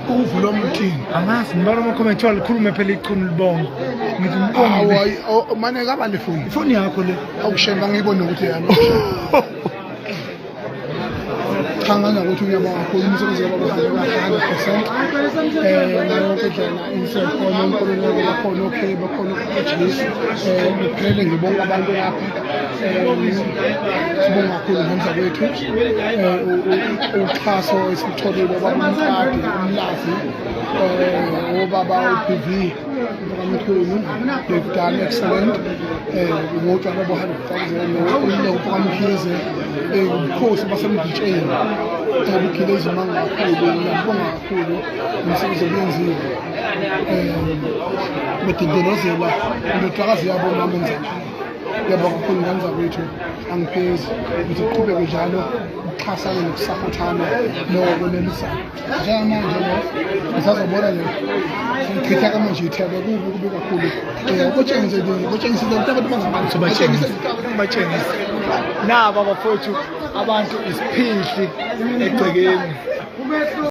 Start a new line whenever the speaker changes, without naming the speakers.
uvula umthini
angazi ngibona ama-comment walikhulume phela iqhunu libongo ngithi mbongo
hawu mane kaba le foni
ifoni yakho le
awushela ngiyibone ukuthi yami cha nganokuthi uyabonga kakhulu umsebenzi wabo uhamba kahle 100%. Nayo kudlala insekhona uNkulunkulu bakhona okay bakhona uJesu ngiphelele ngibonga abantu lapha sibonga kakhulu ngenza kwethu uxhaso esitholile babamqadi umlazi obaba uPV bakamkhulu they've done excellent ngotshwala bo 100,000 nokuphakamihize ubukhosi basemditsheni bukhile izimanga kakhulu ngiyabonga kakhulu umsebenzi owenziwe bedidolozela indodakazi yabo mama enzani ngiyabonga kakhulu ngenza kwethu angiphezi ukuthi uqhubeke njalo ukuxhasana nokusapothana nokunelisana njengamanje ngisazobona le ngichitha kamanje ithebe kube kakhulu ubotshengise abantu
batshengise naba bafowethu abantu isiphihli egcekeni